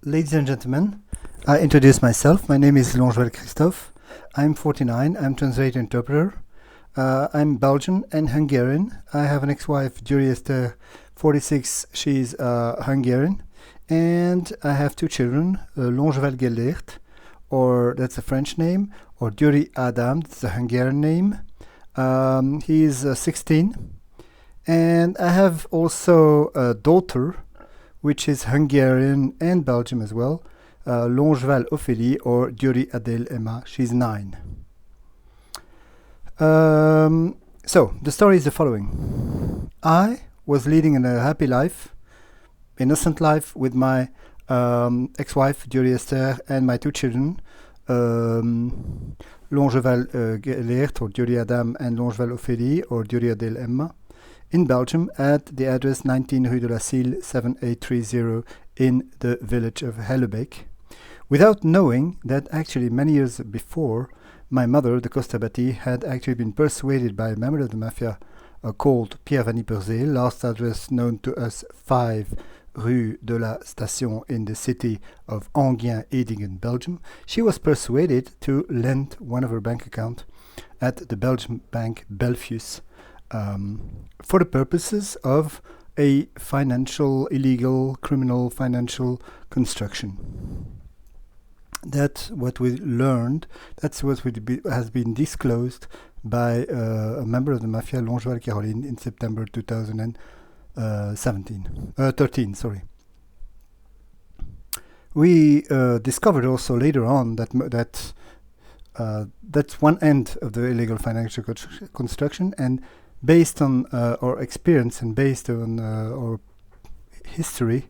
Ladies and gentlemen, I introduce myself. My name is Longeval Christophe. I'm 49. I'm translator interpreter. I'm Belgian and Hungarian. I have an ex-wife, Gyori Eszter, 46. She's Hungarian. And I have two children, Longeval Caroline, or that's a French name, or Gyori Eszter, that's a Hungarian name. He is 16. And I have also a daughter, which is Hungarian and Belgium as well, Longeval Ophélie, or Gyori Adèle Emma. She's 9. So, the story is the following. I was leading a happy life, innocent life, with my ex-wife, Gyori Eszter, and my two children, Longeval Caroline, or Gyori Adam, and Longeval Ophélie, or Gyori Adèle Emma, in Belgium at the address 19 Rue de la Sylle 7830 in the village of Hellebecq, without knowing that actually many years before, my mother, Decoster Betty, had actually been persuaded by a member of the Mafia called Pierre Van Yperzele, last address known to us 5 Rue de la Station in the city of Enghien, Eede in Belgium. She was persuaded to lend one of her bank accounts at the Belgian bank Belfius, for the purposes of a illegal, criminal financial construction. That's what we learned. That's what has been disclosed by a member of the Mafia, Longeval Caroline, in September 2013. Sorry. We discovered also later on that that's one end of the illegal financial construction, and based on our experience and based on our history,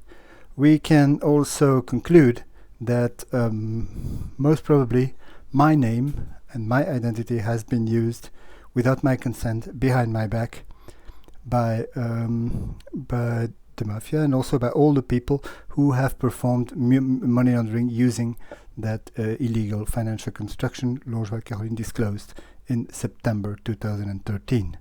we can also conclude that most probably my name and my identity has been used without my consent behind my back by the Mafia, and also by all the people who have performed money laundering using that illegal financial construction Longeval Caroline disclosed in September 2013.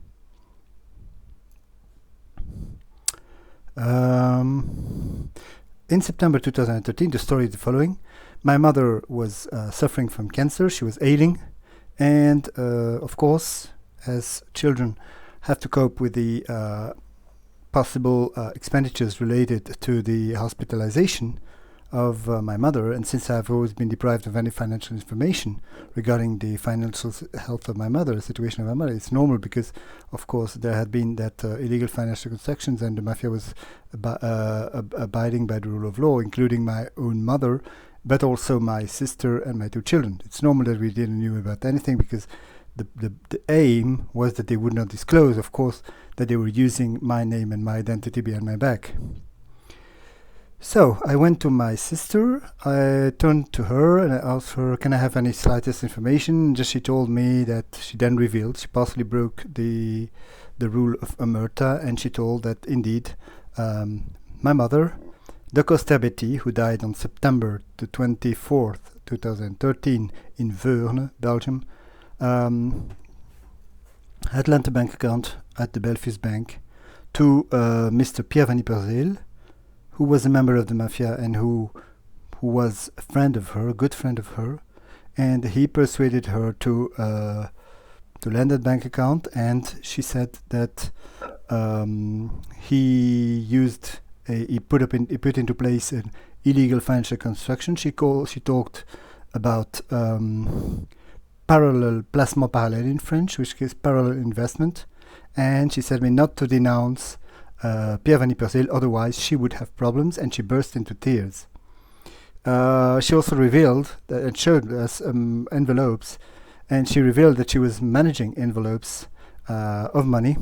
In September 2013, the story is the following. My mother was suffering from cancer. She was ailing. And, of course, as children have to cope with the possible expenditures related to the hospitalization of my mother, and since I've always been deprived of any financial information regarding the financial health of my mother, the situation of my mother, it's normal because, of course, there had been that illegal financial transactions, and the Mafia was abiding by the rule of law, including my own mother, but also my sister and my two children. It's normal that we didn't know about anything because the aim was that they would not disclose, of course, that they were using my name and my identity behind my back. So I went to my sister, I turned to her and I asked her, can I have any slightest information? Just she told me that she then revealed she possibly broke the rule of omerta, and she told that indeed my mother, Decoster Betty, who died on September the 24th, 2013 in Veurne, Belgium, had lent a bank account at the Belfius bank to Mr. Pierre Van Yperzele, who was a member of the Mafia and who was a friend of her, a good friend of her, and he persuaded her to lend that bank account, and she said that he put into place an illegal financial construction. She talked about placement parallèle in French, which is parallel investment, and she said me not to denounce Pierre Van Yperzele, otherwise she would have problems, and she burst into tears. She also revealed that and showed us envelopes, and she revealed that she was managing envelopes of money,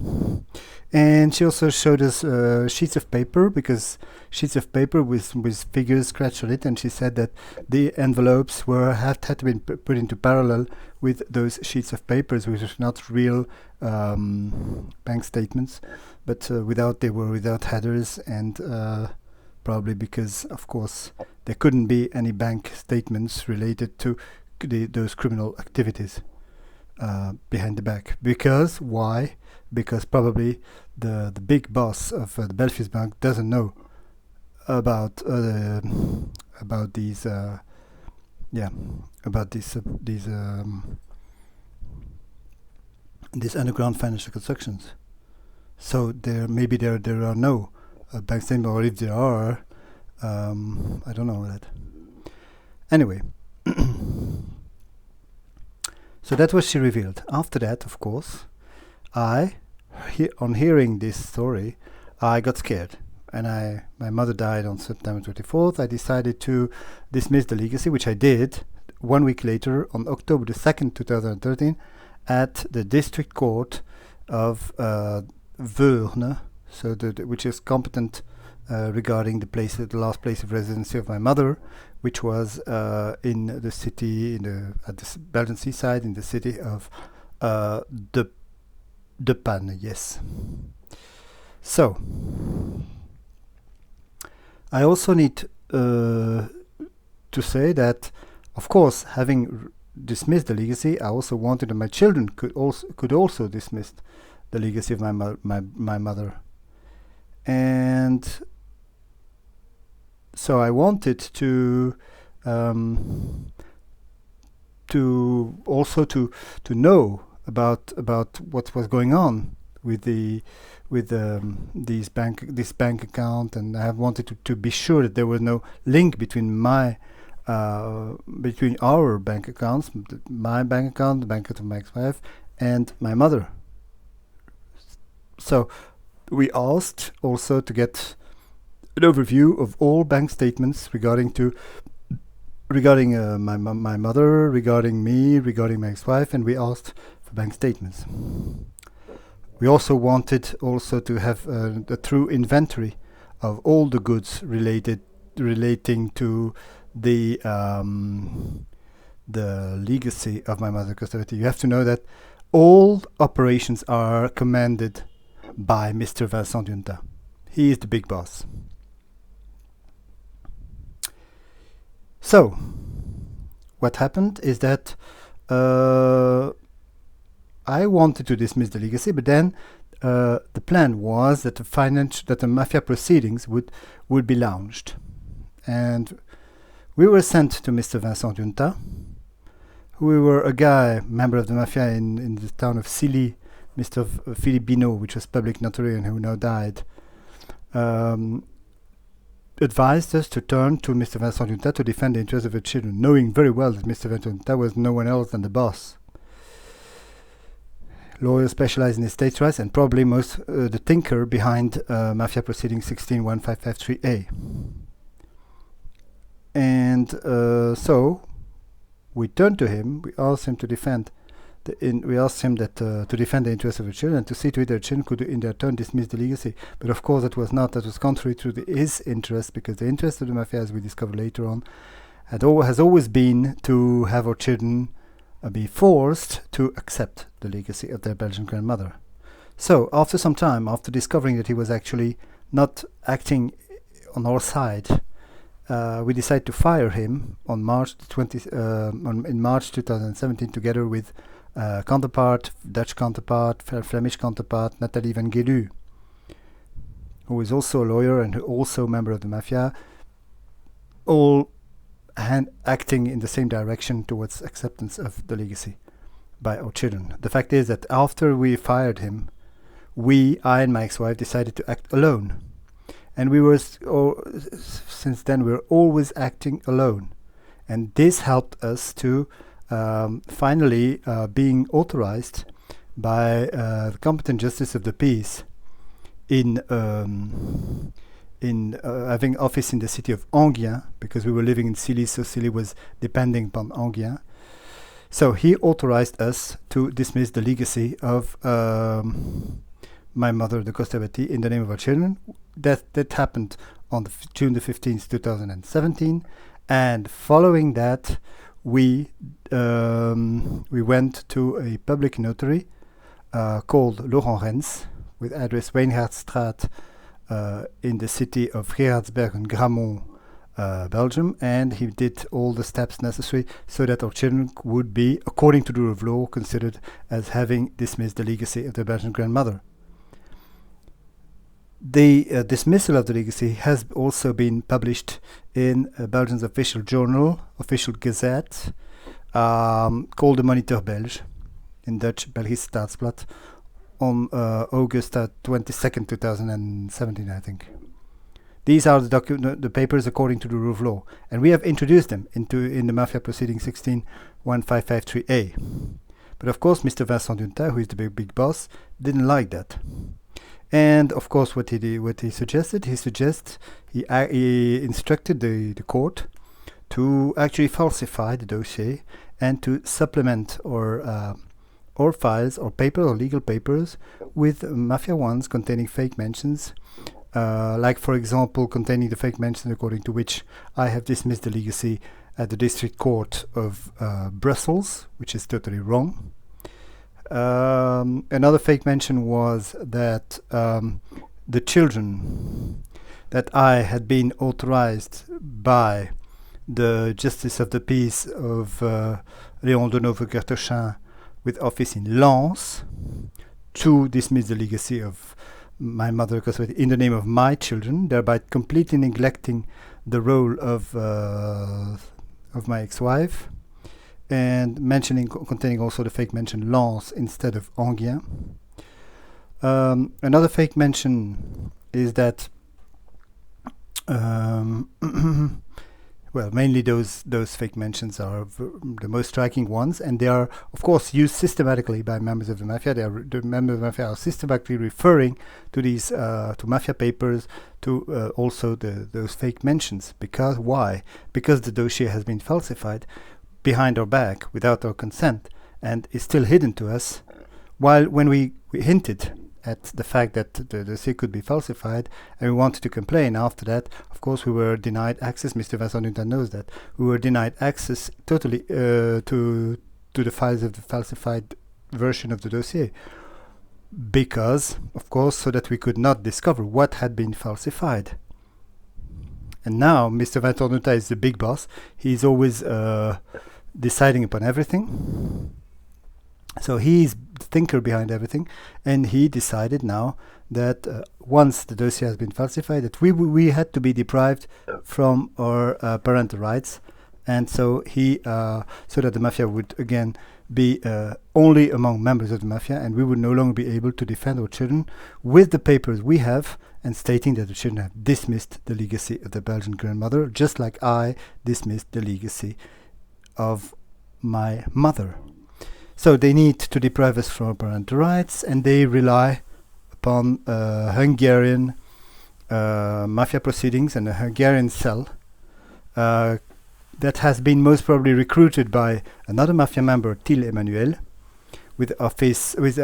and she also showed us sheets of paper, because sheets of paper with figures scratched on it, and she said that the envelopes had to be put into parallel with those sheets of papers, which was not real bank statements, but they were without headers, and probably because, of course, there couldn't be any bank statements related to those criminal activities behind the back. Because why? Because probably the big boss of the Belfius bank doesn't know about about these these underground financial constructions. So there are no bank statements, or if there are, I don't know that. Anyway, so that was she revealed. After that, of course, on hearing this story, I got scared, and my mother died on September 24th. I decided to dismiss the legacy, which I did 1 week later on October the 2nd, 2013, at the district court of Veurne, so which is competent regarding the last place of residency of my mother, which was in the city, at the Belgian seaside, in the city of De Panne. Yes. So I also need to say that, of course, having dismissed the legacy, I also wanted that my children could also dismiss the legacy of my mother, and so I wanted to know about what was going on with this bank account, and I wanted to be sure that there was no link between between our bank accounts, my bank account, the bank account of my ex-wife, and my mother. So we asked also to get an overview of all bank statements regarding my mother, regarding me, regarding my ex-wife, and we asked for bank statements. We also wanted to have a true inventory of all the goods relating to the legacy of my mother, Decoster Betty. You have to know that all operations are commanded by Mr. Vincent Giunta. He is the big boss. So, what happened is that I wanted to dismiss the legacy, but then the plan was that the Mafia proceedings would be launched, and we were sent to Mr. Vincent Giunta, who were a guy, member of the Mafia in the town of Sylle, Mr. Philippe Binot, which was public notary and who now died, advised us to turn to Mr. Vincent Giunta to defend the interests of the children, knowing very well that Mr. Vincent Giunta was no one else than the boss. Lawyer specialized in estate rights and probably the thinker behind Mafia Proceeding 161553A. And so we turned to him. We asked him to defend to defend the interests of the children and to see to it that the children could in their turn dismiss the legacy. But of course that was contrary to his interest, because the interest of the Mafia, as we discovered later on, has always been to have our children be forced to accept the legacy of their Belgian grandmother. So after some time, after discovering that he was actually not acting on our side, we decided to fire him on in March 2017, together with Dutch counterpart, Flemish counterpart, Nathalie van Geelu, who is also a lawyer and also a member of the Mafia, all acting in the same direction towards acceptance of the legacy by our children. The fact is that after we fired him, I and my ex-wife decided to act alone. And since then we're always acting alone. And this helped us to finally being authorized by the competent justice of the peace in having office in the city of Enghien, because we were living in Sylle, so Sylle was depending upon Enghien. So he authorized us to dismiss the legacy of my mother, Decoster Betty, in the name of our children. That happened on June the 15th, 2017, and following that, we went to a public notary called Laurent Rens, with address Wijngaardstraat in the city of Gerardsberg and Gramont, Belgium, and he did all the steps necessary so that our children would be, according to the rule of law, considered as having dismissed the legacy of their Belgian grandmother. The dismissal of the legacy has also been published in Belgium's official journal, official gazette, called the Moniteur Belge, in Dutch Belgisch Staatsblad, on August 22nd, 2017, I think. These are the papers according to the rule of law, and we have introduced them in the Mafia Proceeding 16-1553A. But of course, Mr. Vincent Giunta, who is the big boss, didn't like that. And of course, what he suggested, he instructed the court to actually falsify the dossier and to supplement or files or paper or legal papers with Mafia ones containing fake mentions, like for example containing the fake mention according to which I have dismissed the legacy at the district court of Brussels, which is totally wrong. Another fake mention was that the children that I had been authorized by the Justice of the Peace of Léon de Nouveau-Kertochin with office in Lens to dismiss the legacy of my mother in the name of my children, thereby completely neglecting the role of my ex-wife, and containing also the fake mention Lens instead of Enghien. Another fake mention is that well, mainly those fake mentions are the most striking ones, and they are, of course, used systematically by members of the Mafia. The members of the Mafia are systematically referring to these to Mafia papers, to also those fake mentions. Because why? Because the dossier has been falsified behind our back without our consent and is still hidden to us. While when we hinted at the fact that the dossier could be falsified and we wanted to complain after that, of course we were denied access. Mr. Vincent Giunta knows that. We were denied access totally to the files of the falsified version of the dossier. Because, of course, so that we could not discover what had been falsified. And now Mr. Vincent Giunta is the big boss. He's always deciding upon everything. So he's the thinker behind everything, and he decided now that once the dossier has been falsified, that we had to be deprived from our parental rights, and so so that the Mafia would again be only among members of the Mafia, and we would no longer be able to defend our children with the papers we have, and stating that the children have dismissed the legacy of the Belgian grandmother, just like I dismissed the legacy of my mother. So they need to deprive us from our parental rights, and they rely upon Hungarian Mafia proceedings and a Hungarian cell that has been most probably recruited by another Mafia member, Till Emmanuel, with address, it's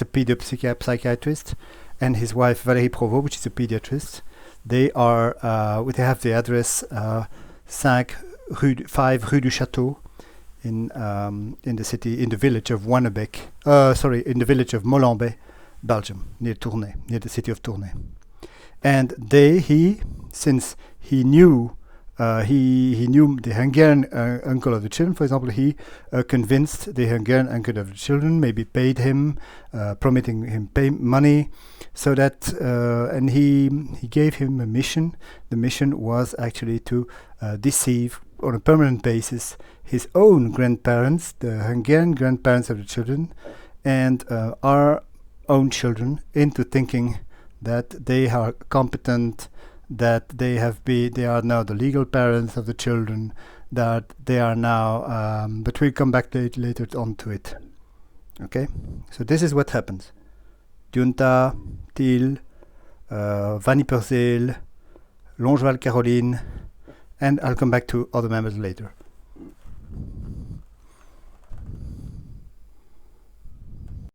a psychiatrist, and his wife Valérie Provost, which is a pediatrist. They have the address 5 Rue du Château, in the village of Wannebecq, in the village of Molenbeek, Belgium, near Tournai, near the city of Tournai. And since he knew the Hungarian uncle of the children, for example, he convinced the Hungarian uncle of the children, maybe paid him, promising him money, so that and he gave him a mission. The mission was actually to deceive on a permanent basis his own grandparents, the Hungarian grandparents of the children, and our own children, into thinking that they are competent, that they are now the legal parents of the children, that they are now, but we'll come back later on to it. Okay, so this is what happens. Giunta, Till, Van Yperzele, Longeval Caroline, and I'll come back to other members later.